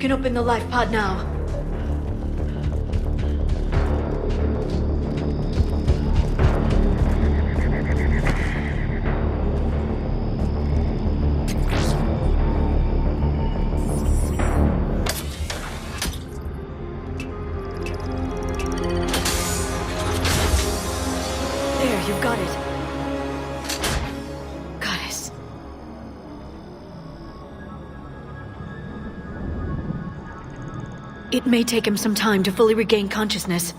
can open the life pod now. There, you've got it. Goddess. It may take him some time to fully regain consciousness.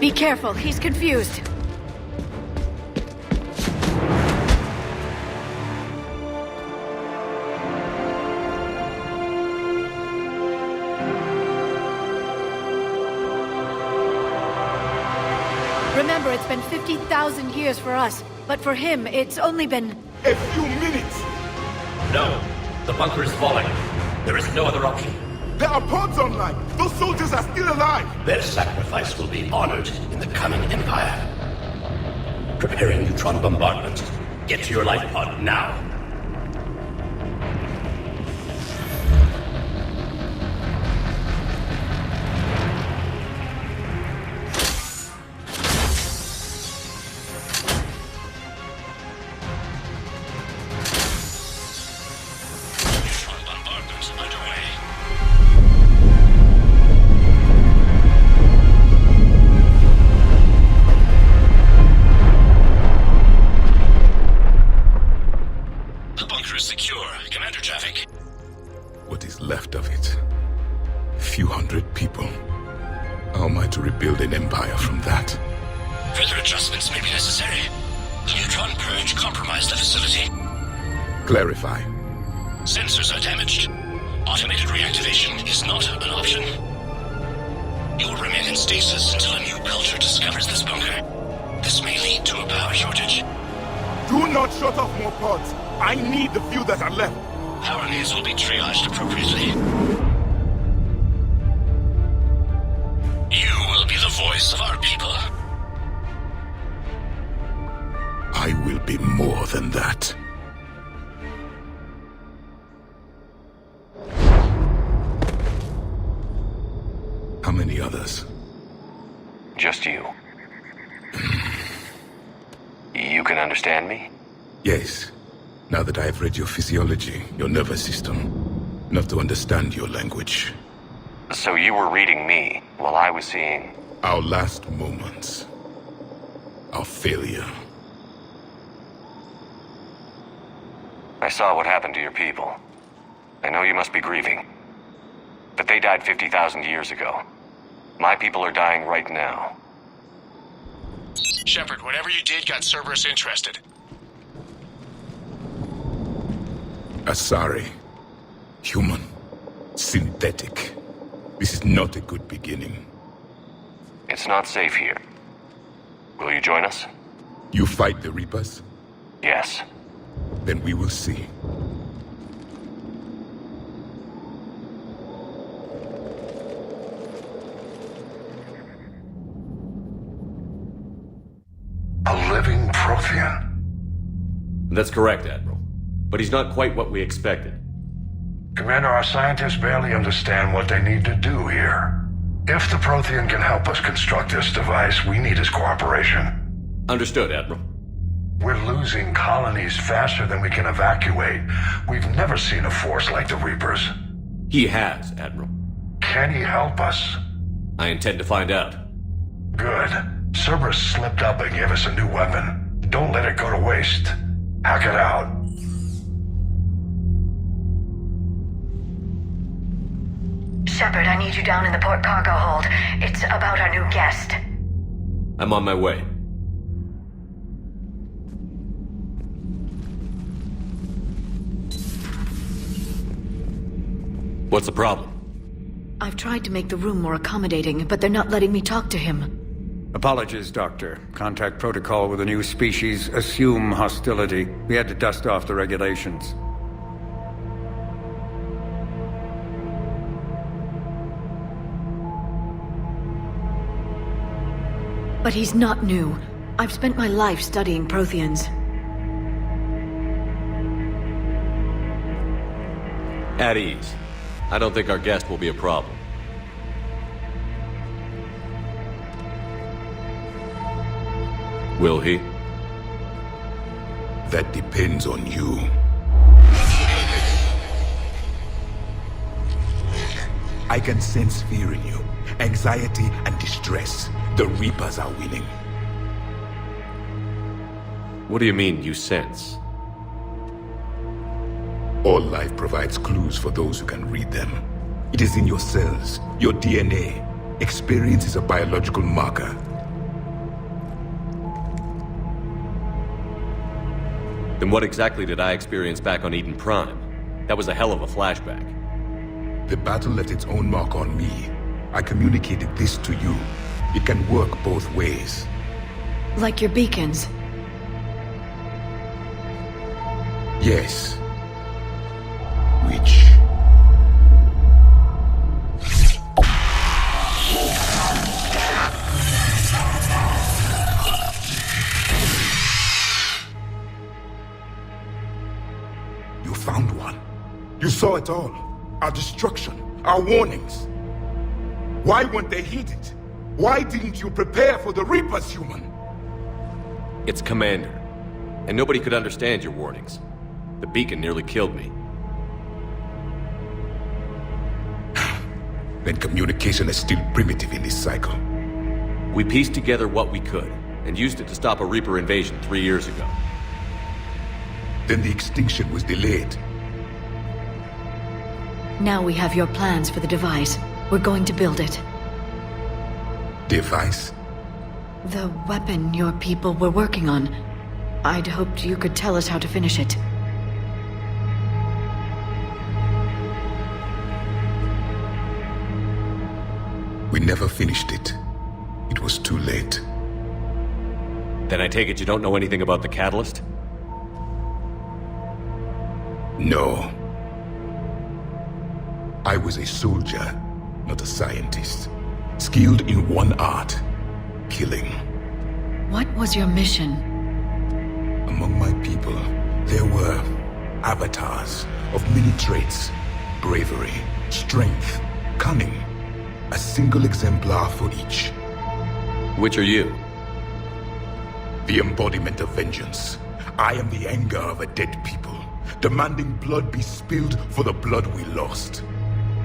Be careful, he's confused. Remember, it's been 50,000 years for us, but for him, it's only been... A few minutes! No, the bunker is falling. There is no other option. There are pods online! Those soldiers are still alive! Their sacrifice will be honored in the coming Empire. Preparing neutron bombardment. Get to your life pod now. Neutron bombardment underway. The bunker is secure. Commander traffic. What is left of it? A few hundred people. How am I to rebuild an empire from that? Further adjustments may be necessary. The neutron purge compromised the facility. Clarify. Sensors are damaged. Automated reactivation is not an option. You will remain in stasis until a new culture discovers this bunker. This may lead to a power shortage. Do not shut off more pods! I need the few that are left! Power needs will be triaged appropriately. You will be the voice of our people. I will be more than that. How many others? Just you. You can understand me? Yes. Now that I have read your physiology, your nervous system, enough to understand your language. So you were reading me while I was seeing... Our last moments. Our failure. I saw what happened to your people. I know you must be grieving. But they died 50,000 years ago. My people are dying right now. Shepard, whatever you did got Cerberus interested. Asari. Human. Synthetic. This is not a good beginning. It's not safe here. Will you join us? You fight the Reapers? Yes. Then we will see. A living Prothean? That's correct, Admiral. But he's not quite what we expected. Commander, our scientists barely understand what they need to do here. If the Prothean can help us construct this device, we need his cooperation. Understood, Admiral. We're losing colonies faster than we can evacuate. We've never seen a force like the Reapers. He has, Admiral. Can he help us? I intend to find out. Good. Cerberus slipped up and gave us a new weapon. Don't let it go to waste. Hack it out. Shepard, I need you down in the port cargo hold. It's about our new guest. I'm on my way. What's the problem? I've tried to make the room more accommodating, but they're not letting me talk to him. Apologies, Doctor. Contact protocol with a new species. Assume hostility. We had to dust off the regulations. But he's not new. I've spent my life studying Protheans. At ease. I don't think our guest will be a problem. Will he? That depends on you. I can sense fear in you, anxiety and distress. The Reapers are winning. What do you mean, you sense? All life provides clues for those who can read them. It is in your cells, your DNA. Experience is a biological marker. Then what exactly did I experience back on Eden Prime? That was a hell of a flashback. The battle left its own mark on me. I communicated this to you. It can work both ways. Like your beacons. Yes. Which? You found one. You saw it all. Our destruction, our warnings. Why weren't they heeded? Why didn't you prepare for the Reapers, human? It's Commander. And nobody could understand your warnings. The beacon nearly killed me. Then communication is still primitive in this cycle. We pieced together what we could, and used it to stop a Reaper invasion 3 years ago. Then the extinction was delayed. Now we have your plans for the device. We're going to build it. Device? The weapon your people were working on. I'd hoped you could tell us how to finish it. We never finished it. It was too late. Then I take it you don't know anything about the catalyst? No. I was a soldier, not a scientist. Skilled in one art, killing. What was your mission? Among my people, there were avatars of many traits. Bravery, strength, cunning. A single exemplar for each. Which are you? The embodiment of vengeance. I am the anger of a dead people, demanding blood be spilled for the blood we lost.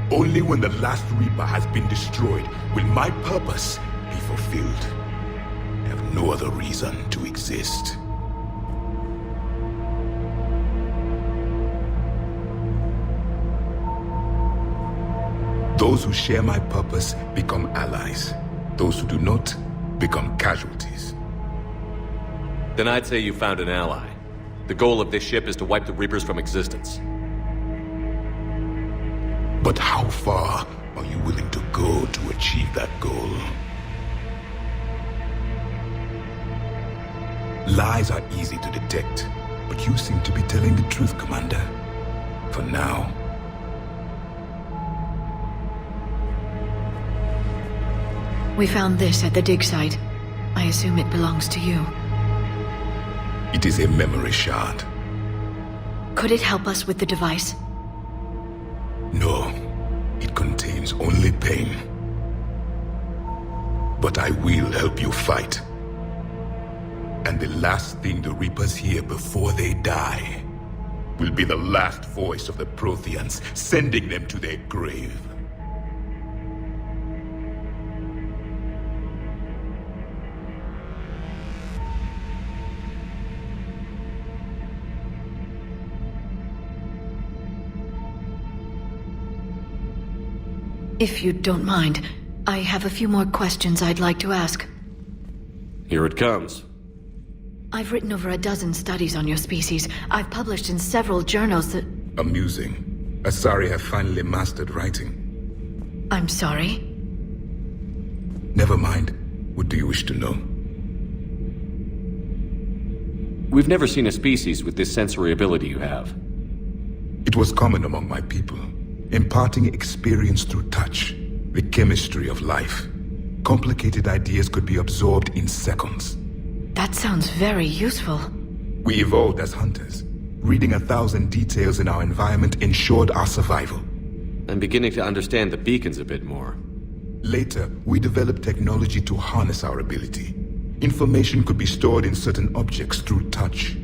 Only when the last Reaper has been destroyed will my purpose be fulfilled. I have no other reason to exist. Those who share my purpose become allies. Those who do not become casualties. Then I'd say you found an ally. The goal of this ship is to wipe the Reapers from existence. But how far are you willing to go to achieve that goal? Lies are easy to detect, but you seem to be telling the truth, Commander. For now. We found this at the dig site. I assume it belongs to you. It is a memory shard. Could it help us with the device? No, it contains only pain. But I will help you fight. And the last thing the Reapers hear before they die will be the last voice of the Protheans, sending them to their grave. If you don't mind, I have a few more questions I'd like to ask. Here it comes. I've written over a dozen studies on your species. I've published in several journals that... Amusing. Asari have finally mastered writing. I'm sorry? Never mind. What do you wish to know? We've never seen a species with this sensory ability you have. It was common among my people, imparting experience through touch, the chemistry of life. Complicated ideas could be absorbed in seconds. That sounds very useful. We evolved as hunters. Reading 1,000 details in our environment ensured our survival. I'm beginning to understand the beacons a bit more. Later, we developed technology to harness our ability. Information could be stored in certain objects through touch.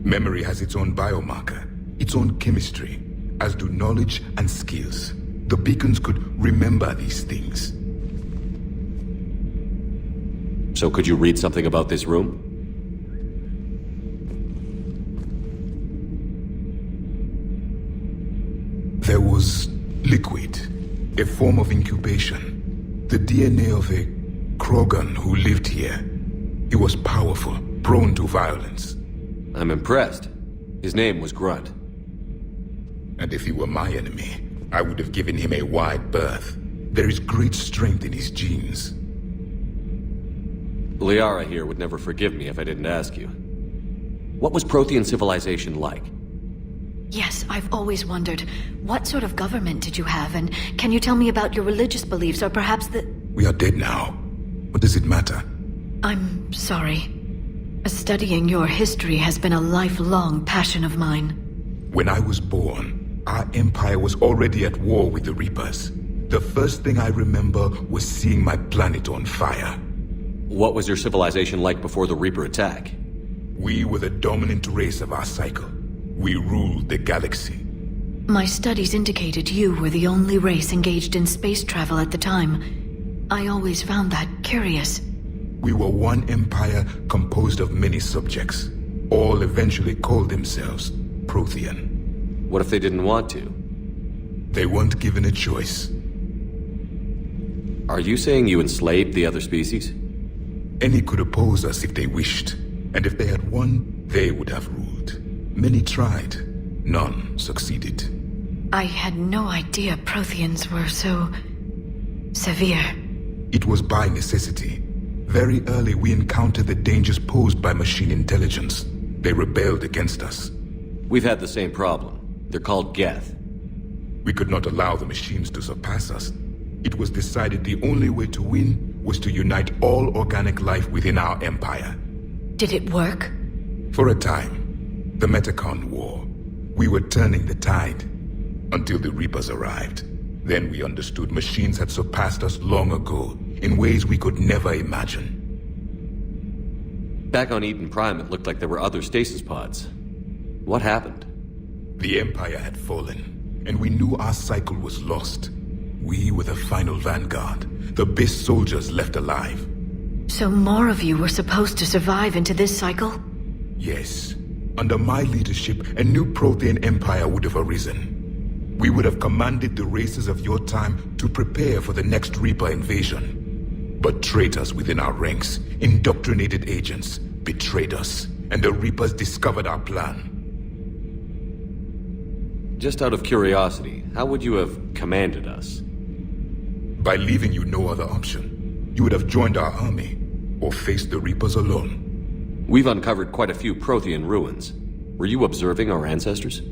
Memory has its own biomarker, its own chemistry, as do knowledge and skills. The beacons could remember these things. So could you read something about this room? There was liquid, a form of incubation. The DNA of a Krogan who lived here. He was powerful, prone to violence. I'm impressed. His name was Grunt. And if he were my enemy, I would have given him a wide berth. There is great strength in his genes. Liara here would never forgive me if I didn't ask you. What was Prothean civilization like? Yes, I've always wondered, what sort of government did you have, and can you tell me about your religious beliefs, or perhaps the... We are dead now. What does it matter? I'm sorry. Studying your history has been a lifelong passion of mine. When I was born, our empire was already at war with the Reapers. The first thing I remember was seeing my planet on fire. What was your civilization like before the Reaper attack? We were the dominant race of our cycle. We ruled the galaxy. My studies indicated you were the only race engaged in space travel at the time. I always found that curious. We were one empire composed of many subjects. All eventually called themselves Prothean. What if they didn't want to? They weren't given a choice. Are you saying you enslaved the other species? Any could oppose us if they wished. And if they had won, they would have ruled. Many tried. None succeeded. I had no idea Protheans were so... severe. It was by necessity. Very early we encountered the dangers posed by machine intelligence. They rebelled against us. We've had the same problem. They're called Geth. We could not allow the machines to surpass us. It was decided the only way to win was to unite all organic life within our empire. Did it work? For a time. The Metacon War. We were turning the tide. Until the Reapers arrived. Then we understood machines had surpassed us long ago, in ways we could never imagine. Back on Eden Prime, it looked like there were other stasis pods. What happened? The Empire had fallen, and we knew our cycle was lost. We were the final vanguard, the best soldiers left alive. So more of you were supposed to survive into this cycle? Yes. Under my leadership, a new Prothean empire would have arisen. We would have commanded the races of your time to prepare for the next Reaper invasion. But traitors within our ranks, indoctrinated agents, betrayed us, and the Reapers discovered our plan. Just out of curiosity, how would you have commanded us? By leaving you no other option. You would have joined our army, or faced the Reapers alone. We've uncovered quite a few Prothean ruins. Were you observing our ancestors?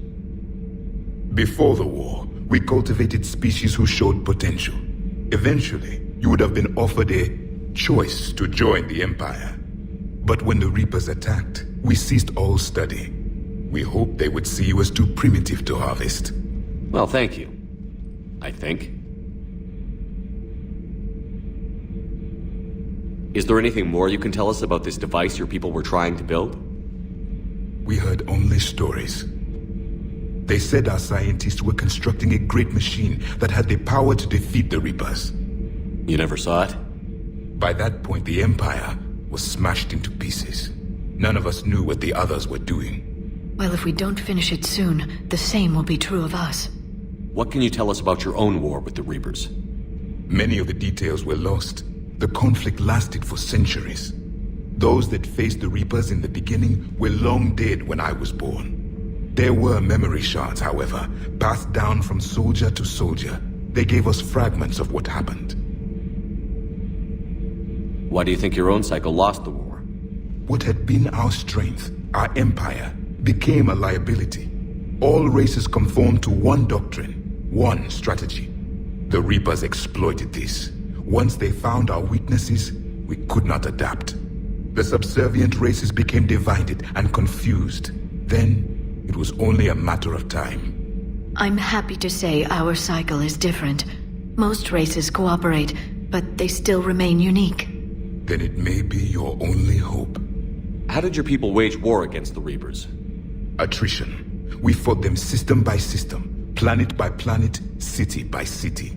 Before the war, we cultivated species who showed potential. Eventually, you would have been offered a choice to join the Empire. But when the Reapers attacked, we ceased all study. We hoped they would see you as too primitive to harvest. Well, thank you. I think. Is there anything more you can tell us about this device your people were trying to build? We heard only stories. They said our scientists were constructing a great machine that had the power to defeat the Reapers. You never saw it? By that point, the Empire was smashed into pieces. None of us knew what the others were doing. Well, if we don't finish it soon, the same will be true of us. What can you tell us about your own war with the Reapers? Many of the details were lost. The conflict lasted for centuries. Those that faced the Reapers in the beginning were long dead when I was born. There were memory shards, however, passed down from soldier to soldier. They gave us fragments of what happened. Why do you think your own cycle lost the war? What had been our strength, our empire, became a liability. All races conformed to one doctrine, one strategy. The Reapers exploited this. Once they found our weaknesses, we could not adapt. The subservient races became divided and confused. Then, it was only a matter of time. I'm happy to say our cycle is different. Most races cooperate, but they still remain unique. Then it may be your only hope. How did your people wage war against the Reapers? Attrition. We fought them system by system, planet by planet, city by city.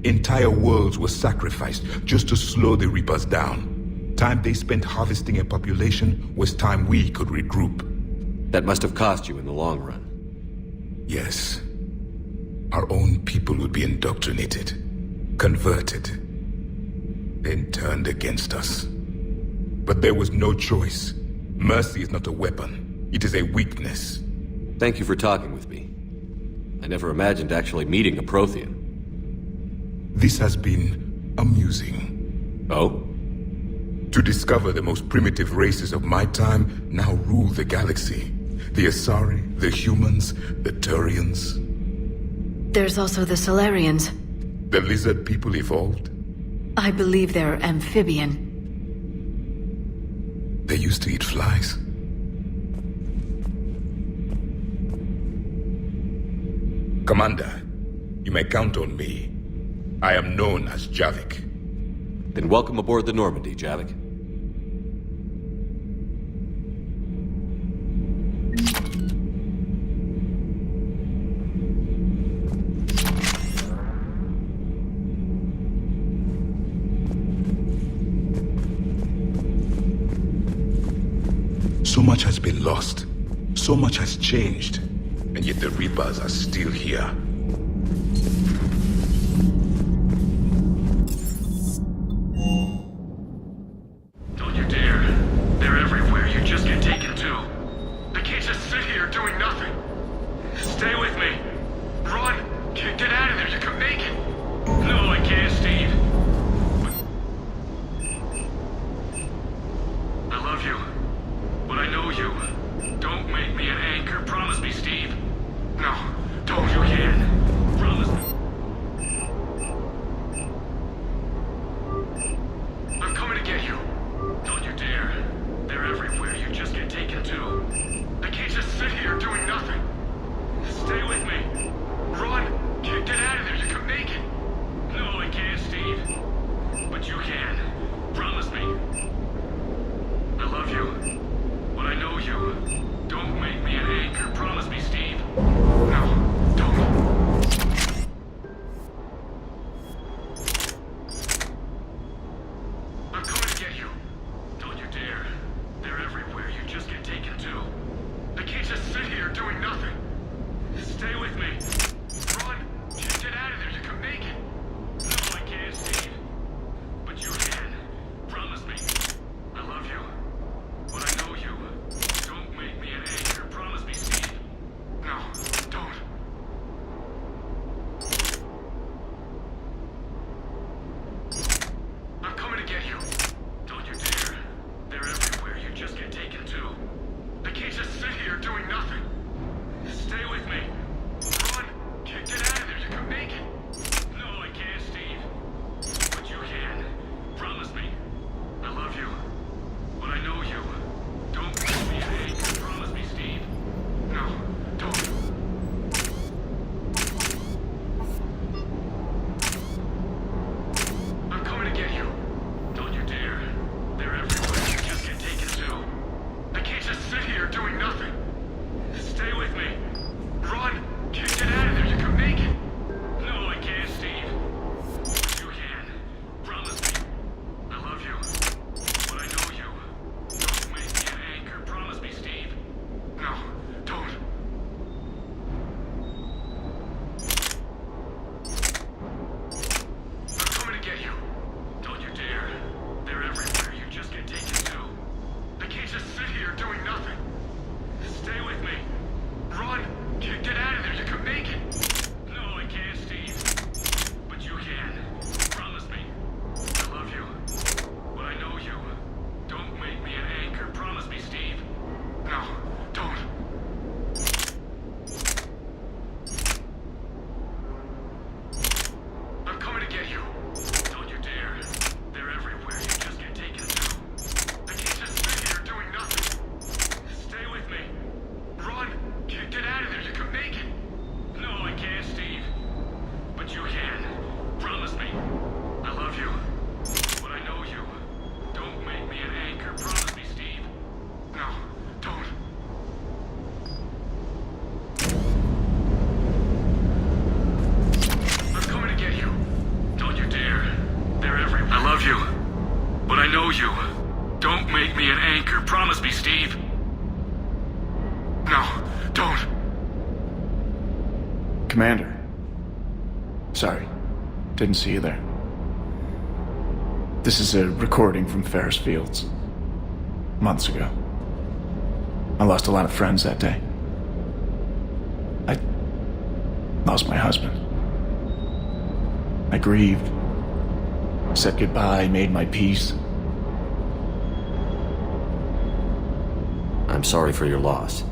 Entire worlds were sacrificed just to slow the Reapers down. Time they spent harvesting a population was time we could regroup. That must have cost you in the long run. Yes. Our own people would be indoctrinated, converted, then turned against us. But there was no choice. Mercy is not a weapon. It is a weakness. Thank you for talking with me. I never imagined actually meeting a Prothean. This has been amusing. Oh? To discover the most primitive races of my time now rule the galaxy. The Asari, the humans, the Turians. There's also the Solarians. The lizard people evolved. I believe they're amphibian. They used to eat flies. Commander, you may count on me. I am known as Javik. Then welcome aboard the Normandy, Javik. So much has been lost. So much has changed. And yet the Reapers are still here. Don't you dare. They're everywhere. You just get taken too. I can't just sit here doing nothing. Stay with me. Run. Get out of there. You can make it. No, I can't, Steve. I love you. But I know you. Don't make me an anchor. Promise me, Steve. No, don't. You can't. Promise me. I'm coming to get you. Don't you dare. They're everywhere. You just get taken too. I can't just sit here doing nothing. Stay with me. Run. Get out of there. You can make it. No, I can't, Steve. But you can. Promise me. I love you. But I know you. Don't make me an anchor. Promise me, Steve. No, don't. I'm coming to get you. Don't you dare. They're everywhere. You just get taken too. I can't just sit here doing nothing. Stay with me. Run. Get out of there. You can make it. No, I can't, Steve. But you can. Promise me. I love you. But I know you. Don't make me an anchor. Promise me, Steve. be an anchor. Promise me, Steve. No, don't. Commander. Sorry. Didn't see you there. This is a recording from Ferris Fields. Months ago. I lost a lot of friends that day. I lost my husband. I grieved. Said goodbye, made my peace. I'm sorry for your loss.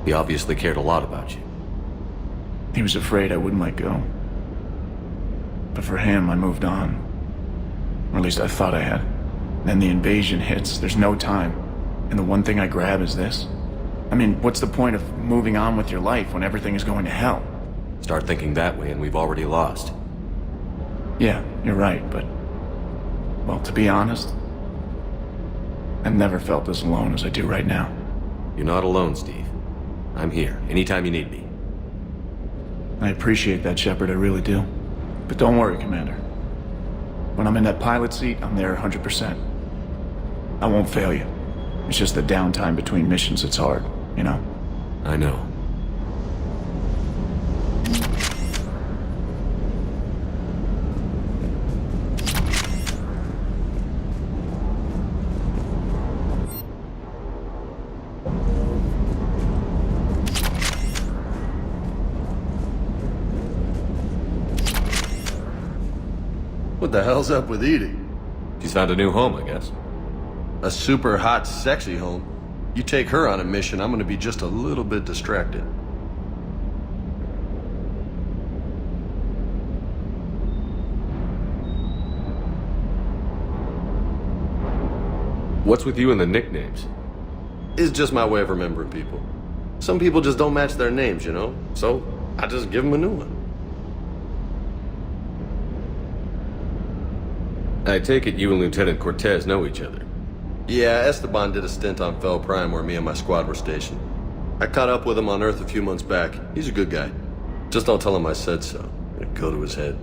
He obviously cared a lot about you. He was afraid I wouldn't let go. But for him, I moved on. Or at least I thought I had. Then the invasion hits, there's no time. And the one thing I grab is this. I mean, what's the point of moving on with your life when everything is going to hell? Start thinking that way and we've already lost. Yeah, you're right, but... well, to be honest, I've never felt as alone as I do right now. You're not alone, Steve. I'm here, anytime you need me. I appreciate that, Shepard, I really do. But don't worry, Commander. When I'm in that pilot seat, I'm there 100%. I won't fail you. It's just the downtime between missions that's hard, you know? I know. What the hell's up with Edie? She's found a new home, I guess. A super hot, sexy home. You take her on a mission, I'm gonna be just a little bit distracted. What's with you and the nicknames? It's just my way of remembering people. Some people just don't match their names, you know? So, I just give them a new one. I take it you and Lieutenant Cortez know each other. Yeah, Esteban did a stint on Fel Prime where me and my squad were stationed. I caught up with him on Earth a few months back. He's a good guy. Just don't tell him I said so. It'd go to his head.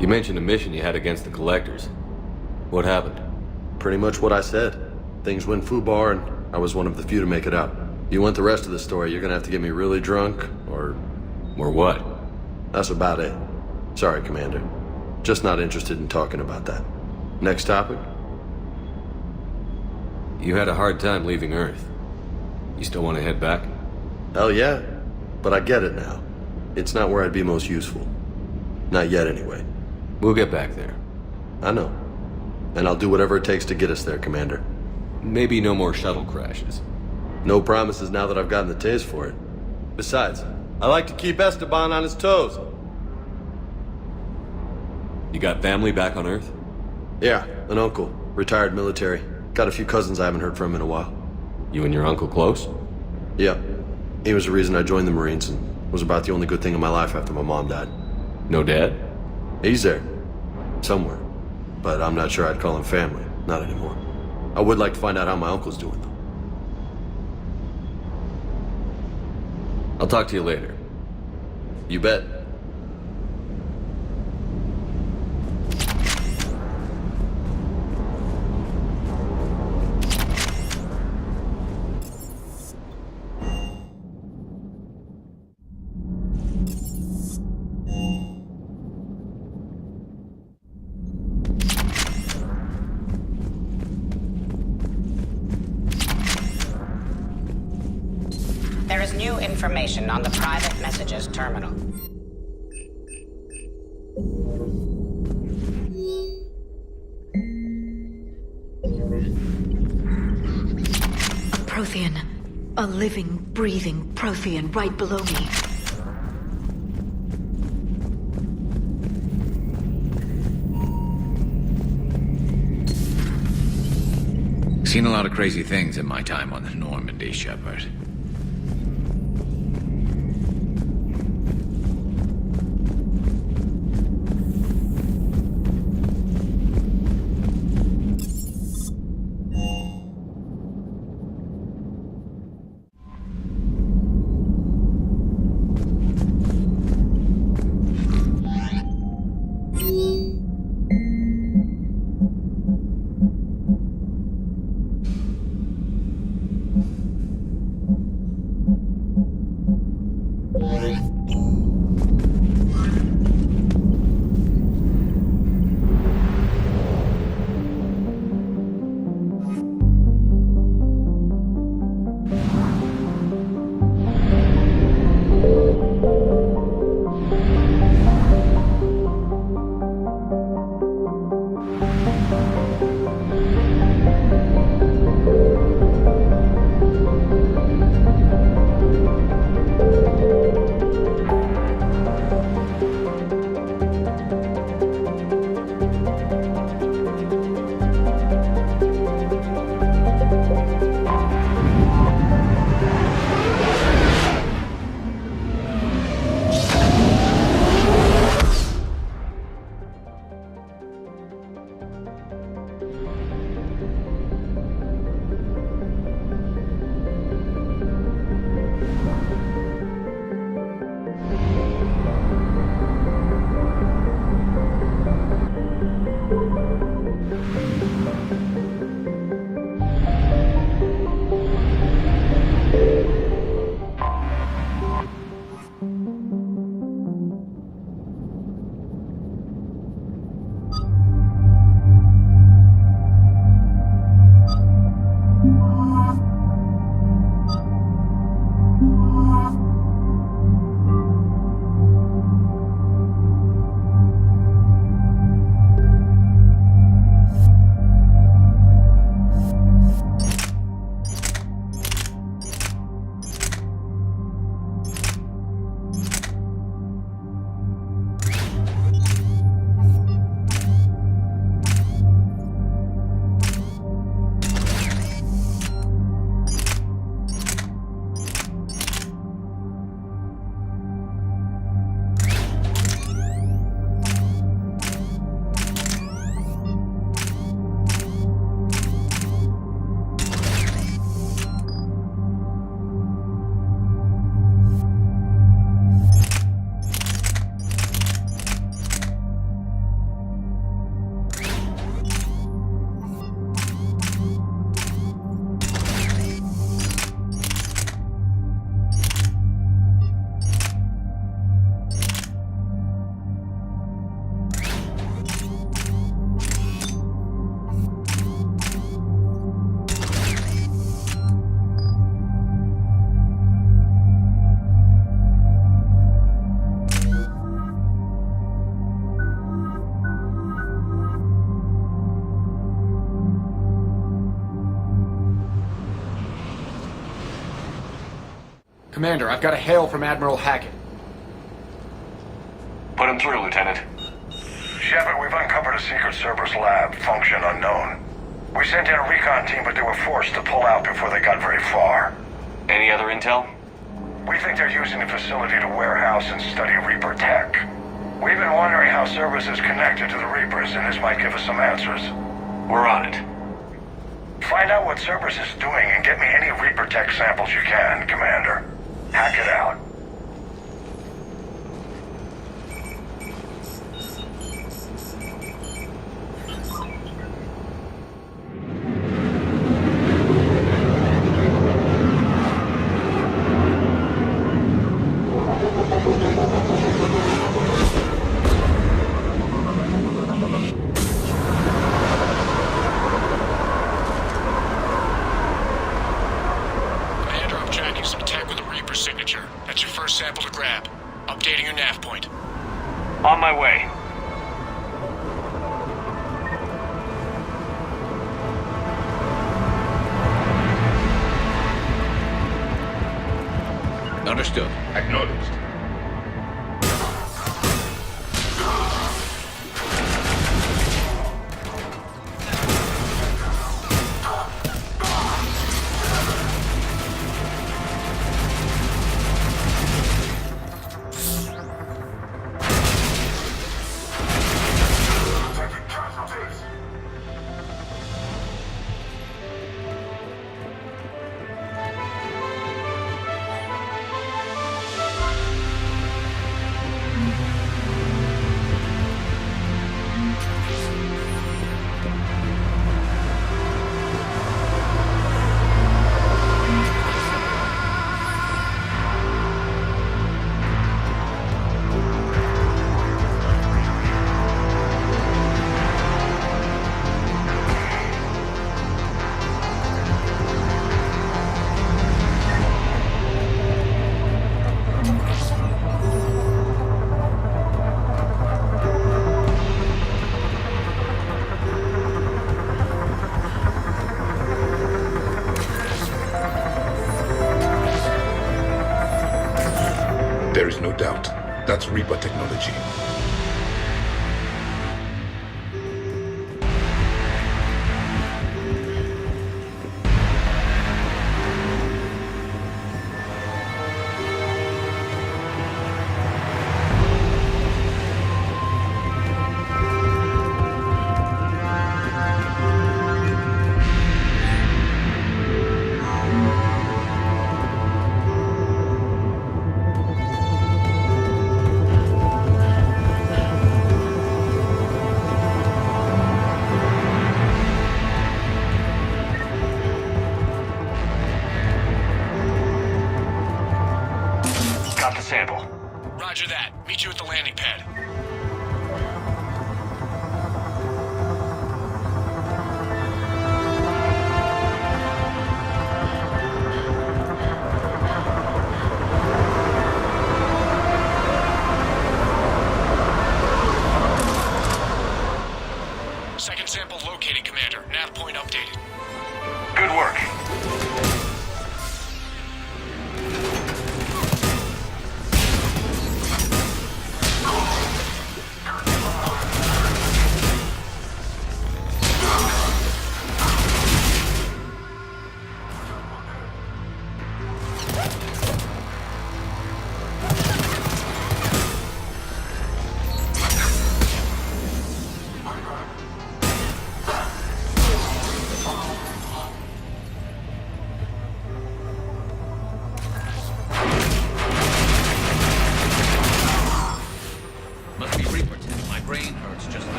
You mentioned a mission you had against the Collectors. What happened? Pretty much what I said. Things went foobar and I was one of the few to make it out. You want the rest of the story, you're gonna have to get me really drunk, or... Or what? That's about it. Sorry, Commander. Just not interested in talking about that. Next topic? You had a hard time leaving Earth. You still want to head back? Hell yeah. But I get it now. It's not where I'd be most useful. Not yet, anyway. We'll get back there. I know. And I'll do whatever it takes to get us there, Commander. Maybe no more shuttle crashes. No promises now that I've gotten the taste for it. Besides, I like to keep Esteban on his toes. You got family back on Earth? Yeah, an uncle. Retired military. Got a few cousins I haven't heard from in a while. You and your uncle close? Yeah. He was the reason I joined the Marines and was about the only good thing in my life after my mom died. No dad? He's there. Somewhere. But I'm not sure I'd call him family. Not anymore. I would like to find out how my uncle's doing, though. I'll talk to you later. You bet. There is new information on the private messages terminal. A Prothean. A living, breathing Prothean right below me. Seen a lot of crazy things in my time on the Normandy, Shepard. Commander, I've got a hail from Admiral Hackett. Put him through, Lieutenant. Shepard, we've uncovered a secret Cerberus lab, function unknown. We sent in a recon team, but they were forced to pull out before they got very far. Any other intel? We think they're using the facility to warehouse and study Reaper tech. We've been wondering how Cerberus is connected to the Reapers, and this might give us some answers. We're on it. Find out what Cerberus is doing and get me any Reaper tech samples you can, Commander. Hack it out. On my way. Understood. Acknowledged. There is no doubt. That's Reaper technology. Sample. Roger that. Meet you at the landing pad. Second sample located, Commander. Nav point updated. Good work.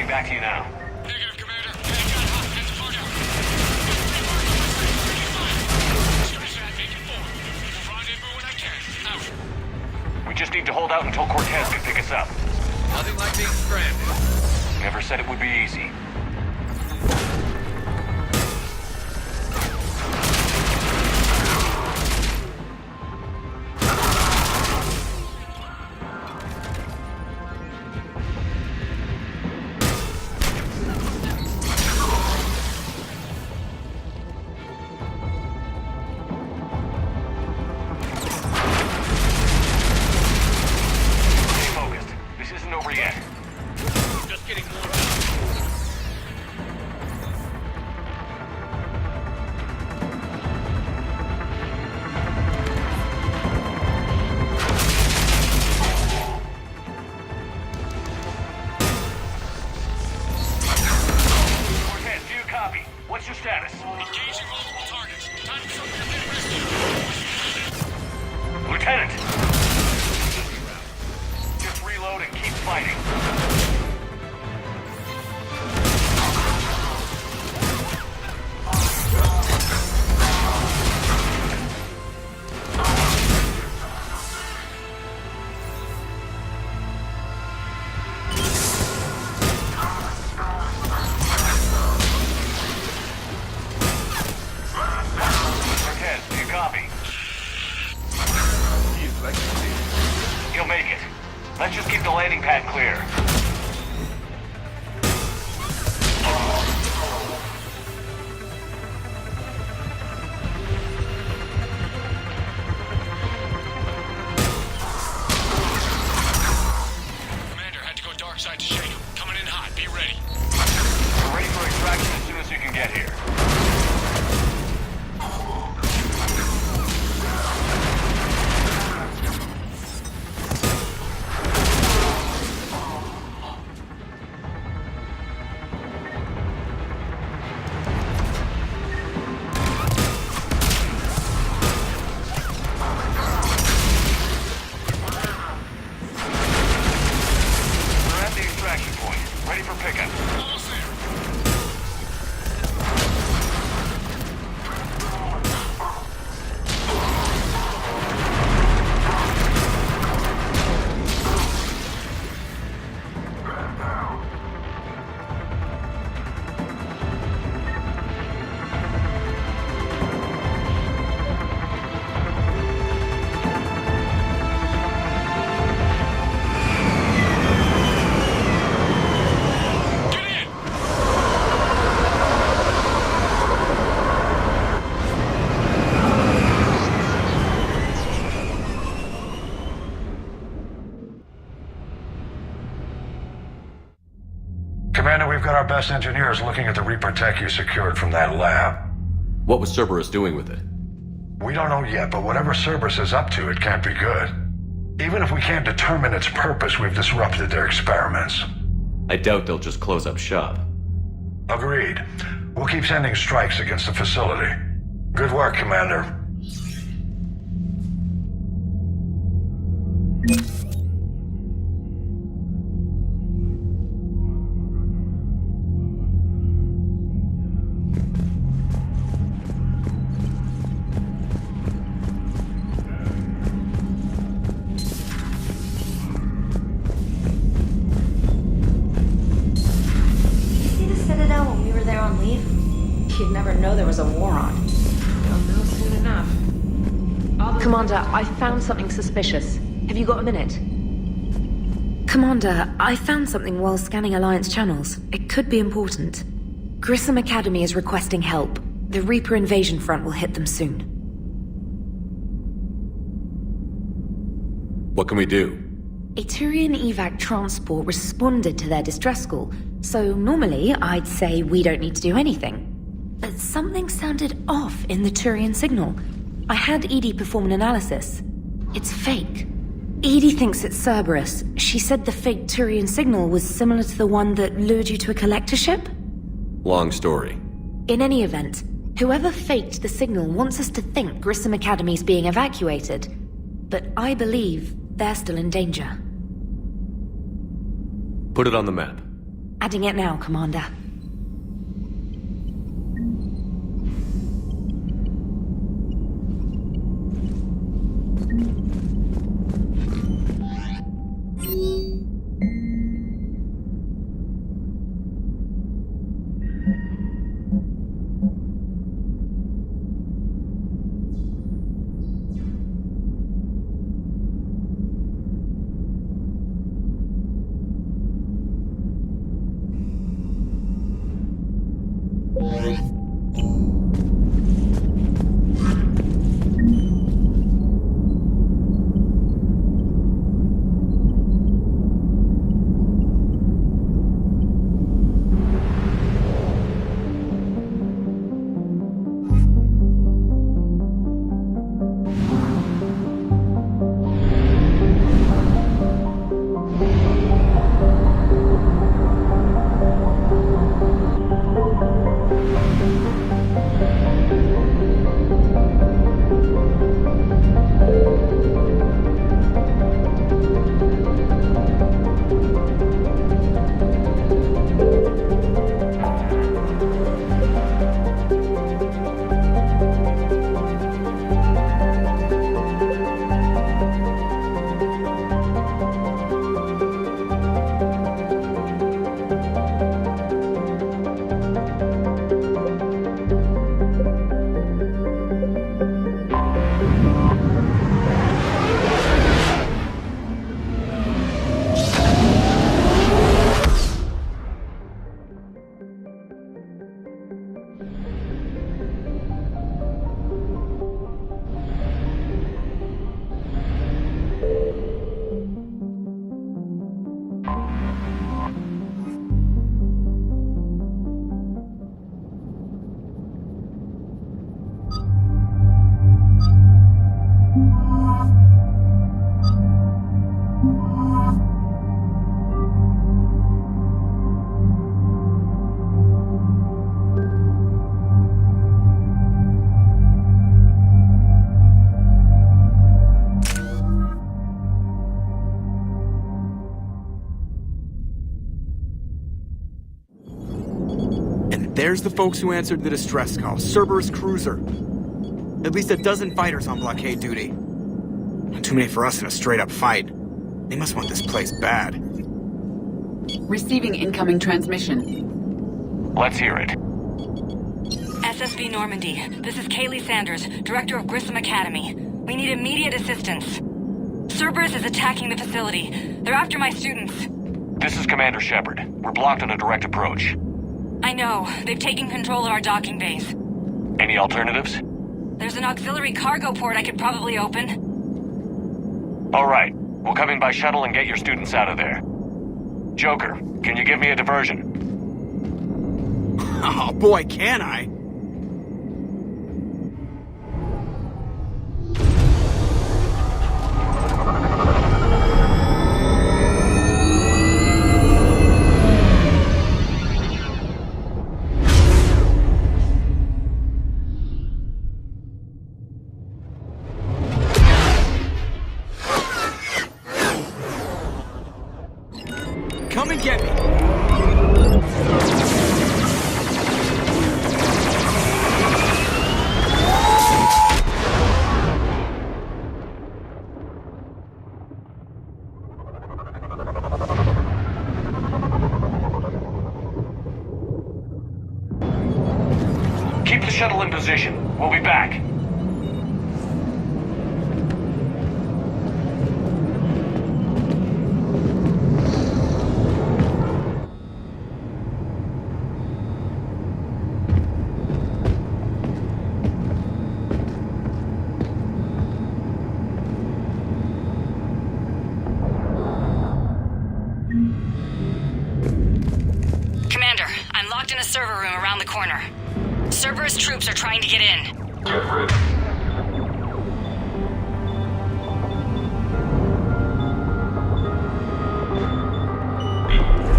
Back to you now. Negative, Commander. Hang on, hot. Head to Fargo. Rendezvous when I can. Out. We just need to hold out until Cortez can pick us up. Nothing like being stranded. Never said it would be easy. yet. Just getting more. What's your status? Engaging multiple targets. Time for some complete rescue. Lieutenant! Just reload and keep fighting. He'll make it. Let's just keep the landing pad clear. Commander, had to go dark side to shake. Coming in hot. Be ready. We're ready for extraction as soon as you can get here. Commander, we've got our best engineers looking at the Reaper tech you secured from that lab. What was Cerberus doing with it? We don't know yet, but whatever Cerberus is up to, it can't be good. Even if we can't determine its purpose, we've disrupted their experiments. I doubt they'll just close up shop. Agreed. We'll keep sending strikes against the facility. Good work, Commander. You'd never know there was a war on. You'll know soon enough. Commander, I found something suspicious. Have you got a minute? Commander, I found something while scanning Alliance channels. It could be important. Grissom Academy is requesting help. The Reaper invasion front will hit them soon. What can we do? A Turian evac transport responded to their distress call, so normally I'd say we don't need to do anything. But something sounded off in the Turian signal. I had Edie perform an analysis. It's fake. Edie thinks it's Cerberus. She said the fake Turian signal was similar to the one that lured you to a collector ship? Long story. In any event, whoever faked the signal wants us to think Grissom Academy's being evacuated. But I believe they're still in danger. Put it on the map. Adding it now, Commander. There's the folks who answered the distress call. Cerberus cruiser. At least a dozen fighters on blockade duty. Not too many for us in a straight-up fight. They must want this place bad. Receiving incoming transmission. Let's hear it. SSV Normandy. This is Kaylee Sanders, Director of Grissom Academy. We need immediate assistance. Cerberus is attacking the facility. They're after my students. This is Commander Shepard. We're blocked on a direct approach. I know. They've taken control of our docking base. Any alternatives? There's an auxiliary cargo port I could probably open. All right. We'll come in by shuttle and get your students out of there. Joker, can you give me a diversion? Oh boy, can I! Come and get me! Keep the shuttle in position. We'll be back. Commander, I'm locked in a server room around the corner. Cerberus troops are trying to get in. Get ready.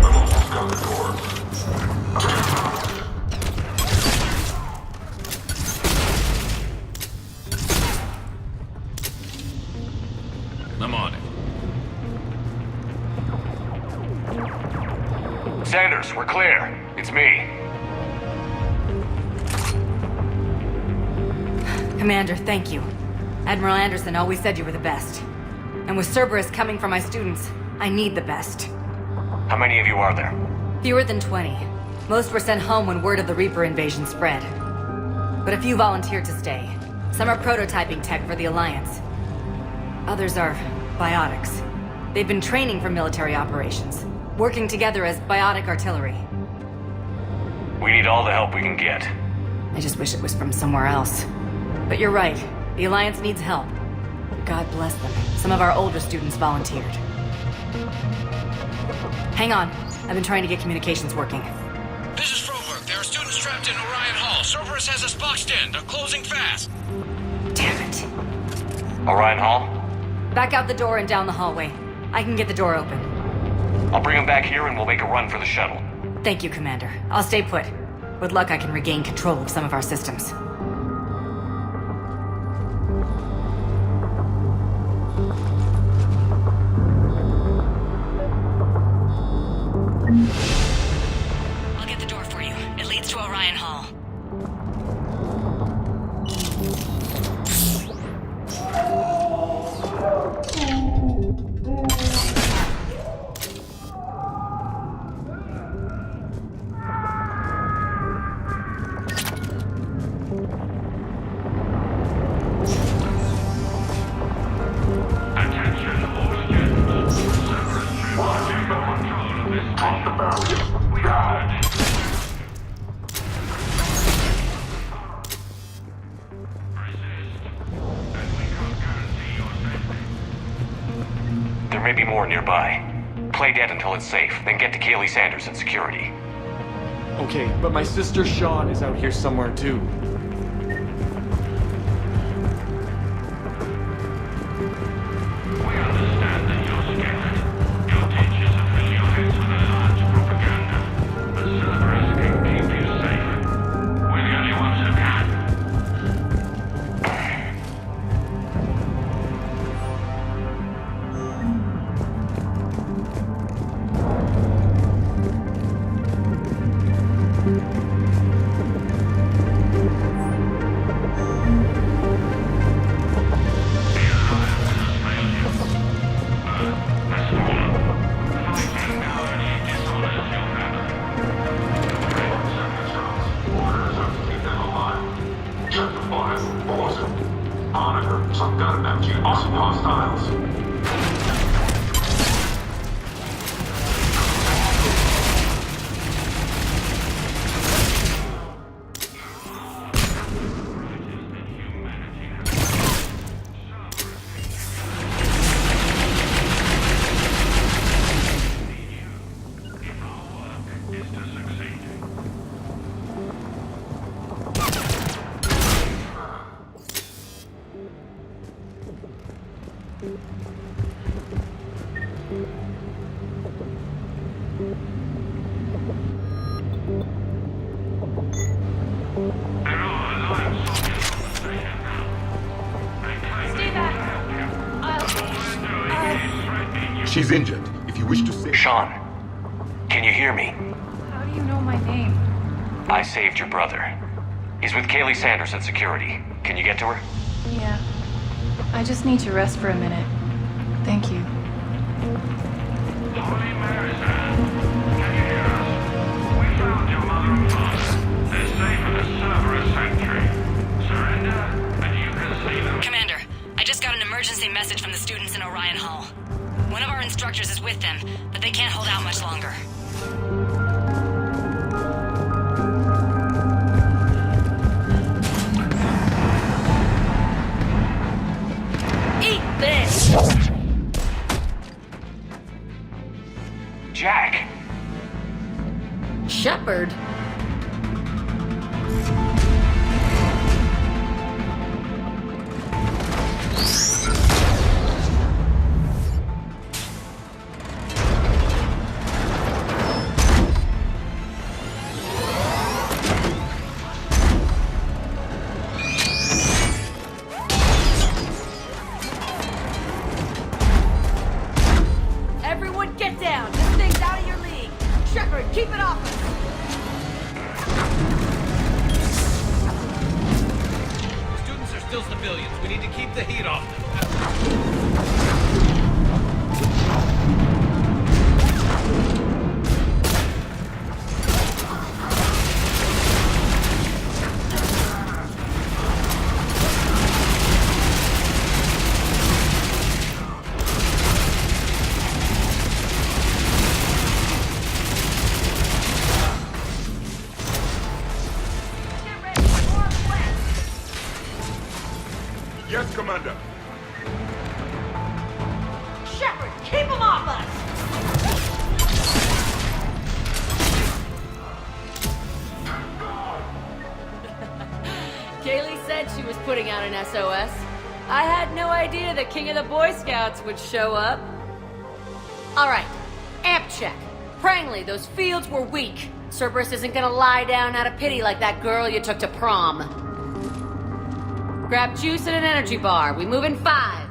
I'm almost got the door. I'm on it. Sanders, we're clear. It's me. Commander, thank you. Admiral Anderson always said you were the best. And with Cerberus coming for my students, I need the best. How many of you are there? Fewer than 20. Most were sent home when word of the Reaper invasion spread. But a few volunteered to stay. Some are prototyping tech for the Alliance. Others are biotics. They've been training for military operations, working together as biotic artillery. We need all the help we can get. I just wish it was from somewhere else. But you're right. The Alliance needs help. God bless them. Some of our older students volunteered. Hang on. I've been trying to get communications working. This is Froberg. There are students trapped in Orion Hall. Cerberus has us boxed in. They're closing fast. Damn it. Orion Hall? Back out the door and down the hallway. I can get the door open. I'll bring them back here and we'll make a run for the shuttle. Thank you, Commander. I'll stay put. With luck, I can regain control of some of our systems. I'll get the door for you. It leads to Orion Hall. There may be more nearby. Play dead until it's safe, then get to Kaylee Sanders and security. Okay, but my sister Sean is out here somewhere too. We understand that you're scared. Your teachers have filled your heads with Alliance propaganda. But Cerberus can keep you safe. We're the only ones who can. to succeed. She's injured. If you wish to save... Sean, can you hear me? How do you know my name? I saved your brother. He's with Kaylee Sanders at security. Can you get to her? Yeah. I just need to rest for a minute. Thank you. Holy Mary's Anne, can you hear us? We found your mother and father. They're safe in the Cerberus sanctuary. Surrender, and you can see them. Commander, I just got an emergency message from the students in Orion Hall. One of our instructors is with them, but they can't hold out much longer. Eat this! Jack! Shepard? Keep it off us! Students are still civilians. We need to keep the heat off them. Yes, Commander. Shepard, keep him off us! Kaylee said she was putting out an SOS. I had no idea the king of the Boy Scouts would show up. Alright, amp check. Prangley, those fields were weak. Cerberus isn't gonna lie down out of pity like that girl you took to prom. Grab juice and an energy bar. We move in 5.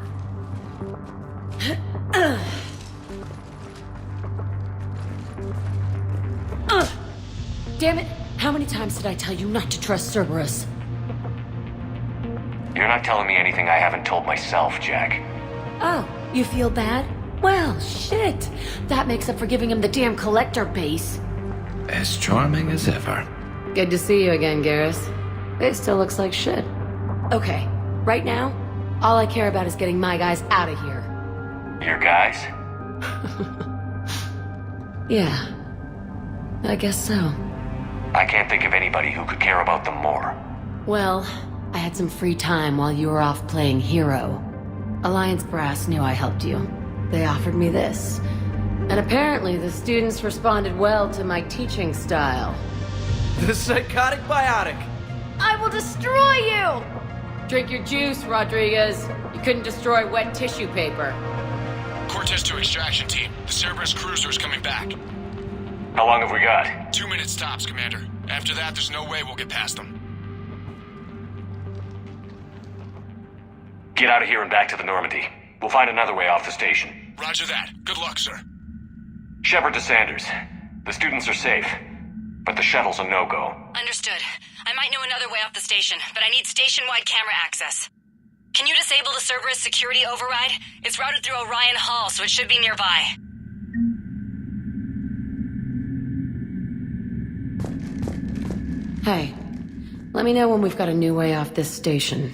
Damn it! How many times did I tell you not to trust Cerberus? You're not telling me anything I haven't told myself, Jack. Oh, you feel bad? Well, shit. That makes up for giving him the damn collector base. As charming as ever. Good to see you again, Garrus. It still looks like shit. Okay, right now, all I care about is getting my guys out of here. Your guys? Yeah, I guess so. I can't think of anybody who could care about them more. Well, I had some free time while you were off playing hero. Alliance Brass knew I helped you. They offered me this. And apparently the students responded well to my teaching style. The psychotic biotic! I will destroy you! Drink your juice, Rodriguez. You couldn't destroy wet tissue paper. Cortez to extraction team. The Cerberus cruiser is coming back. How long have we got? 2 minutes tops, Commander. After that, there's no way we'll get past them. Get out of here and back to the Normandy. We'll find another way off the station. Roger that. Good luck, sir. Shepard to Sanders. The students are safe, but the shuttle's a no-go. Understood. I might know another way off the station, but I need station-wide camera access. Can you disable the Cerberus security override? It's routed through Orion Hall, so it should be nearby. Hey, let me know when we've got a new way off this station.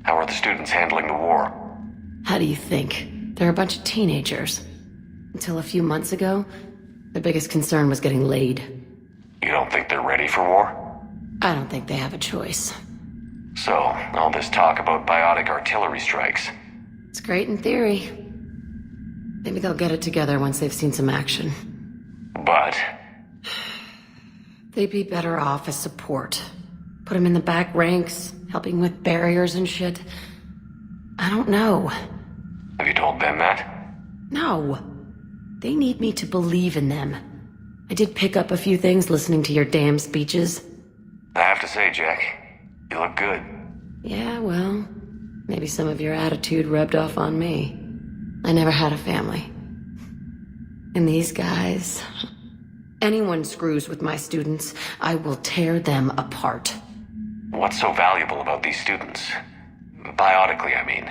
How are the students handling the war? How do you think? They're a bunch of teenagers. Until a few months ago, their biggest concern was getting laid. You don't think they're ready for war? I don't think they have a choice. So, all this talk about biotic artillery strikes. It's great in theory. Maybe they'll get it together once they've seen some action. But? They'd be better off as support. Put them in the back ranks, helping with barriers and shit. I don't know. Have you told them that? No. They need me to believe in them. I did pick up a few things listening to your damn speeches. I have to say, Jack, you look good. Yeah, well, maybe some of your attitude rubbed off on me. I never had a family. And these guys... Anyone screws with my students, I will tear them apart. What's so valuable about these students? Biotically, I mean.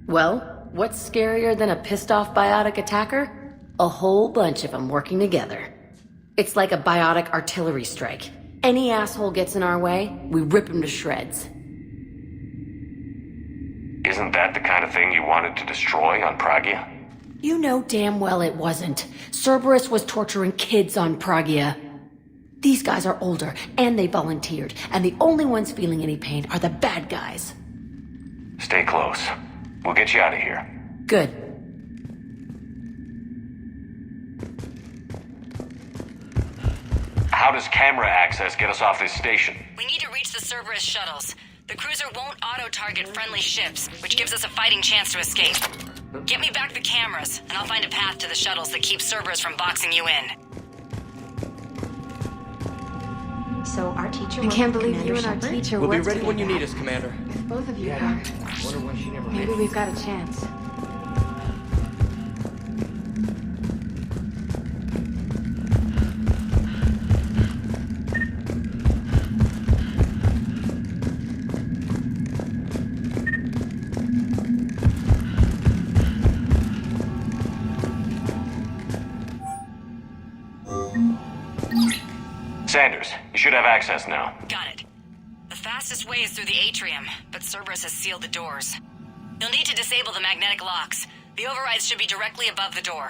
Well, what's scarier than a pissed-off biotic attacker? A whole bunch of them working together. It's like a biotic artillery strike. Any asshole gets in our way, we rip him to shreds. Isn't that the kind of thing you wanted to destroy on Pragia? You know damn well it wasn't. Cerberus was torturing kids on Pragia. These guys are older, and they volunteered, and the only ones feeling any pain are the bad guys. Stay close. We'll get you out of here. Good. How does camera access get us off this station? We need to reach the Cerberus shuttles. The cruiser won't auto-target friendly ships, which gives us a fighting chance to escape. Get me back the cameras, and I'll find a path to the shuttles that keeps Cerberus from boxing you in. So our teacher... I can't believe you and our teacher We'll be worked ready when you together. need us, Commander. If both of you are, Wonder why she never maybe we've got a chance. Sanders, you should have access now. Got it. The fastest way is through the atrium, but Cerberus has sealed the doors. You'll need to disable the magnetic locks. The overrides should be directly above the door.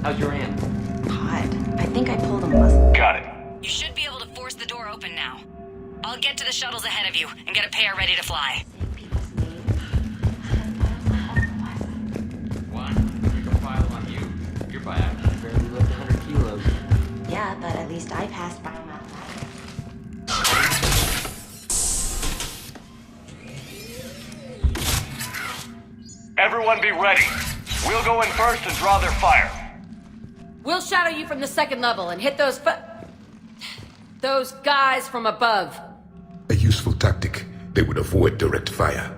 How's your aunt? I think I pulled a muscle. Got it. You should be able to force the door open now. I'll get to the shuttles ahead of you and get a pair ready to fly. One, a file on you. Your biotic barely lift 100 kilos. Yeah, but at least I passed by my Everyone be ready. We'll go in first and draw their fire. We'll shadow you from the second level and hit those guys from above. A useful tactic. They would avoid direct fire.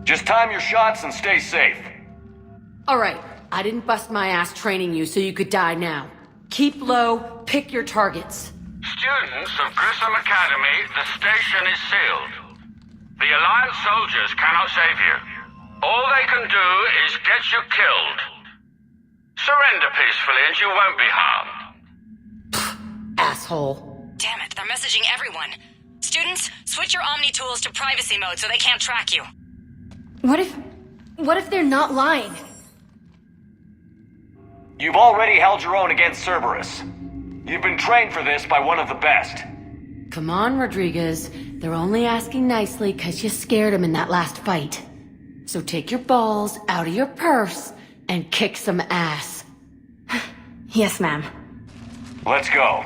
Just time your shots and stay safe. All right, I didn't bust my ass training you so you could die now. Keep low, pick your targets. Students of Grissom Academy, the station is sealed. The Alliance soldiers cannot save you. All they can do is get you killed. Surrender peacefully and you won't be harmed. Asshole. Damn it, they're messaging everyone. Students, switch your Omni tools to privacy mode so they can't track you. What if they're not lying? You've already held your own against Cerberus. You've been trained for this by one of the best. Come on, Rodriguez. They're only asking nicely because you scared them in that last fight. So take your balls out of your purse and kick some ass. Yes, ma'am. Let's go.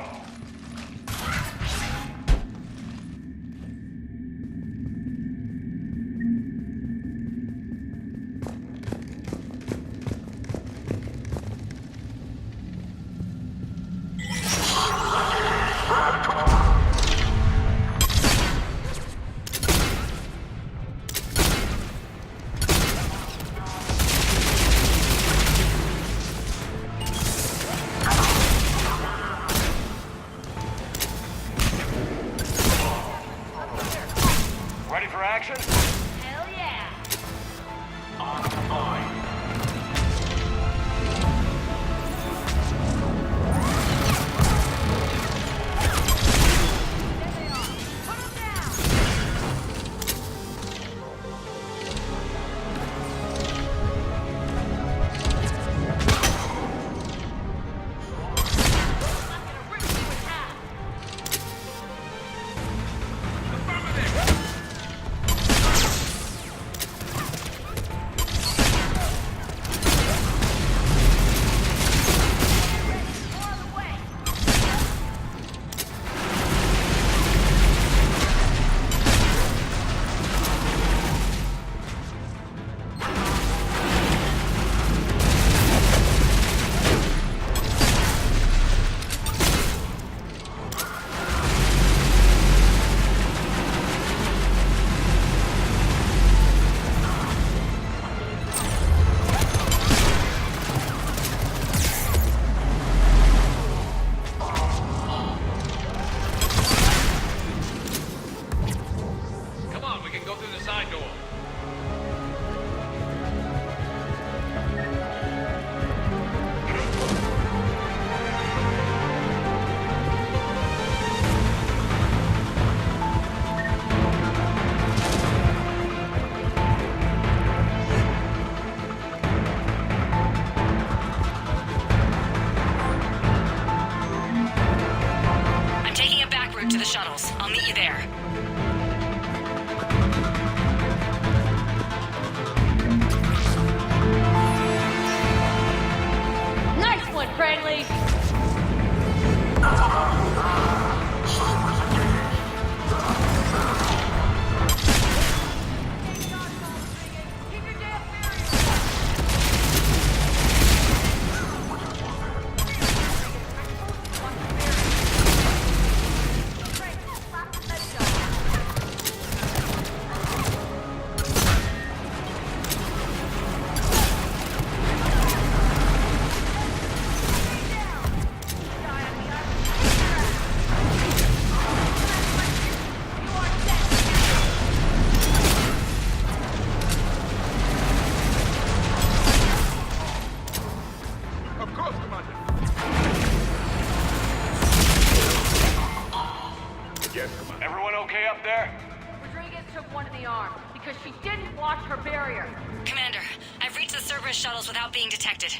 her barrier. Commander, I've reached the Cerberus shuttles without being detected.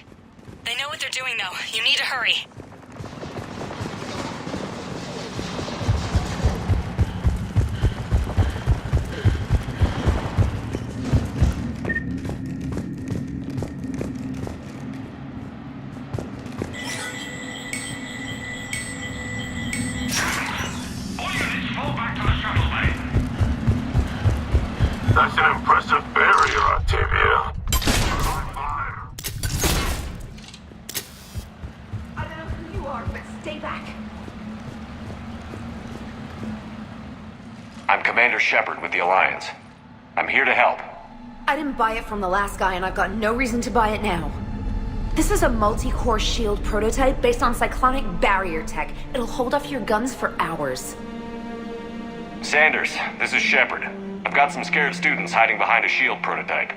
They know what they're doing, though. You need to hurry. That's an impressive barrier, Octavia. I don't know who you are, but stay back. I'm Commander Shepard with the Alliance. I'm here to help. I didn't buy it from the last guy, and I've got no reason to buy it now. This is a multi-core shield prototype based on cyclonic barrier tech. It'll hold off your guns for hours. Sanders, this is Shepard. I've got some scared students hiding behind a shield prototype.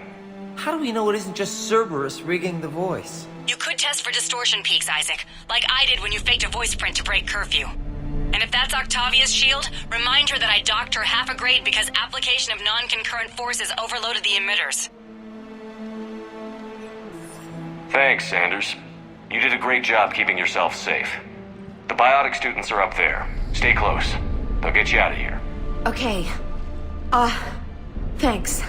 How do we know it isn't just Cerberus rigging the voice? You could test for distortion peaks, Isaac, like I did when you faked a voice print to break curfew. And if that's Octavia's shield, remind her that I docked her half a grade because application of non-concurrent forces overloaded the emitters. Thanks, Sanders. You did a great job keeping yourself safe. The biotic students are up there. Stay close. They'll get you out of here. Okay. Thanks.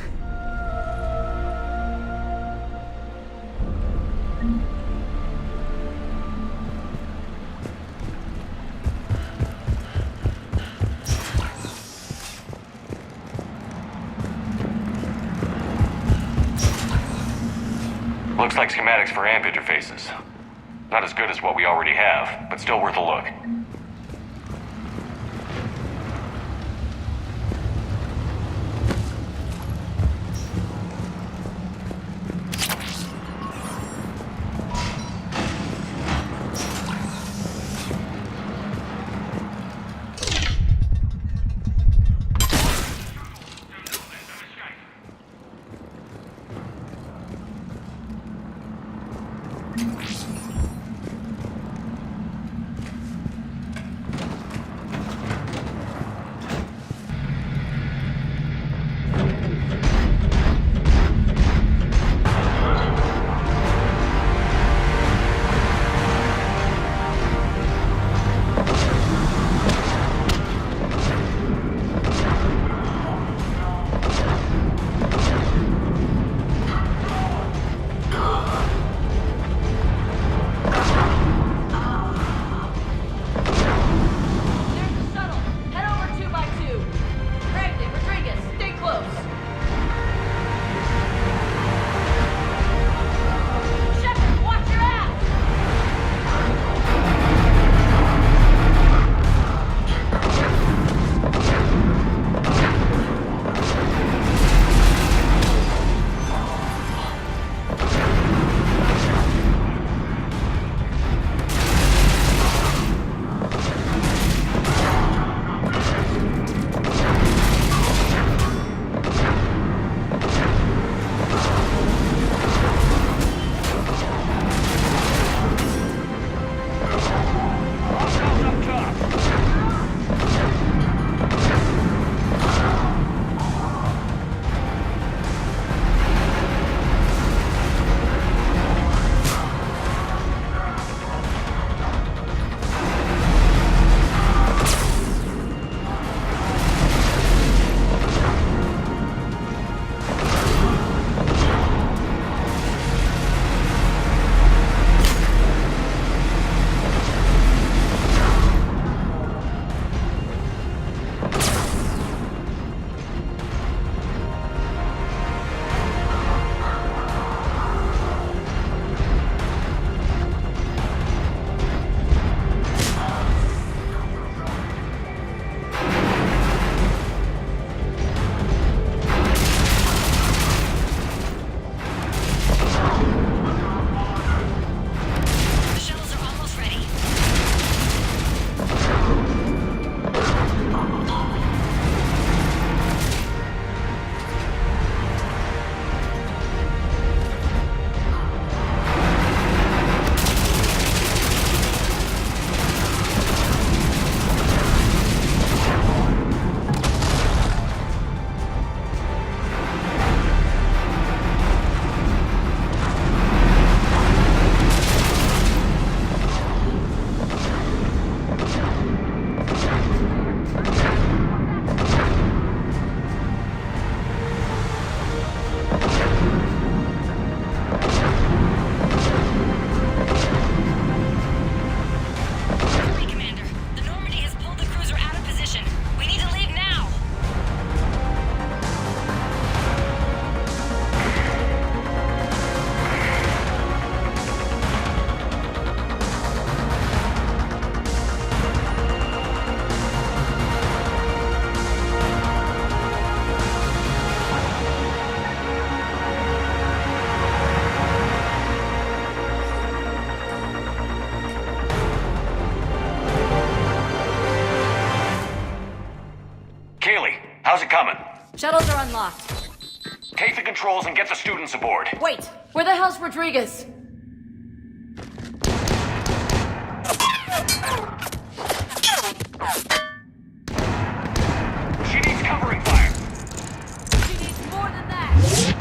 Looks like schematics for amp interfaces. Not as good as what we already have, but still worth a look. Shuttles are unlocked. Take the controls and get the students aboard. Wait! Where the hell's Rodriguez? She needs covering fire. She needs more than that!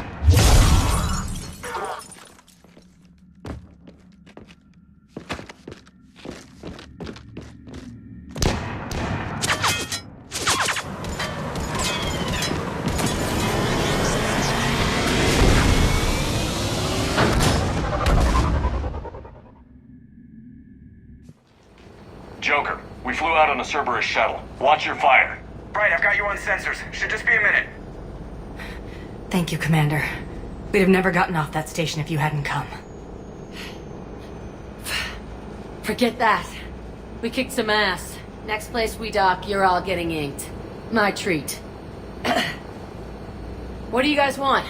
Joker, we flew out on a Cerberus shuttle. Watch your fire. Right, I've got you on sensors. Should just be a minute. Thank you, Commander. We'd have never gotten off that station if you hadn't come. Forget that. We kicked some ass. Next place we dock, you're all getting inked. My treat. What do you guys want?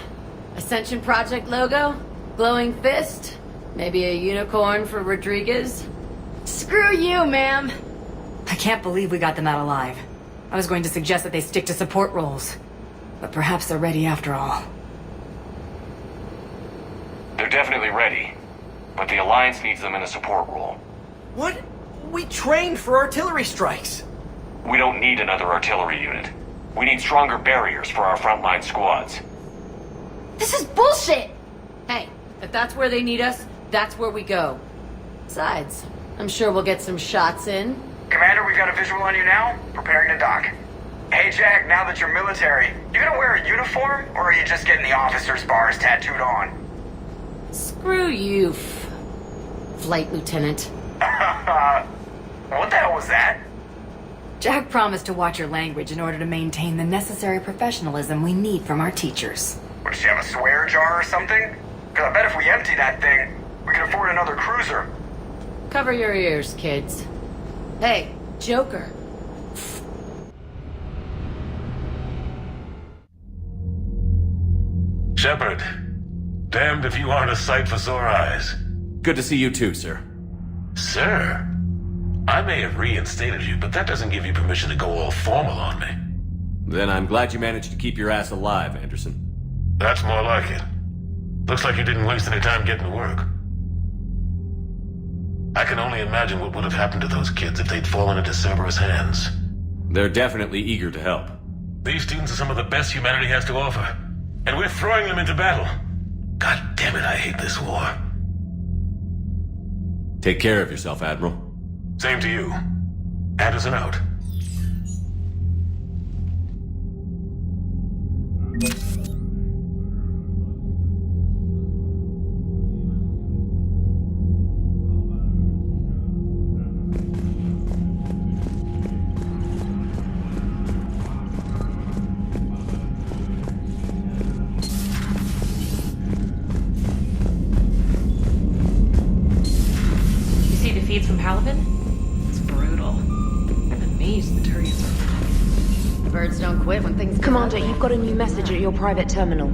Ascension Project logo? Glowing fist? Maybe a unicorn for Rodriguez? Screw you, ma'am! I can't believe we got them out alive. I was going to suggest that they stick to support roles. But perhaps they're ready after all. They're definitely ready. But the Alliance needs them in a support role. What? We trained for artillery strikes. We don't need another artillery unit. We need stronger barriers for our frontline squads. This is bullshit! Hey, if that's where they need us, that's where we go. Besides, I'm sure we'll get some shots in. Commander, we've got a visual on you now. Preparing to dock. Hey, Jack, now that you're military, you gonna wear a uniform, or are you just getting the officer's bars tattooed on? Screw you, Flight Lieutenant. What the hell was that? Jack promised to watch your language in order to maintain the necessary professionalism we need from our teachers. What, did you have a swear jar or something? Because I bet if we empty that thing, we can afford another cruiser. Cover your ears, kids. Hey, Joker. Shepard, damned if you aren't a sight for sore eyes. Good to see you too, sir. Sir? I may have reinstated you, but that doesn't give you permission to go all formal on me. Then I'm glad you managed to keep your ass alive, Anderson. That's more like it. Looks like you didn't waste any time getting to work. I can only imagine what would have happened to those kids if they'd fallen into Cerberus' hands. They're definitely eager to help. These students are some of the best humanity has to offer. And we're throwing them into battle. God damn it, I hate this war. Take care of yourself, Admiral. Same to you. Anderson out. Feeds from Palavin? It's brutal. I'm amazed the Turians are alive. Birds don't quit when things Commander, you've got a new message at your private terminal.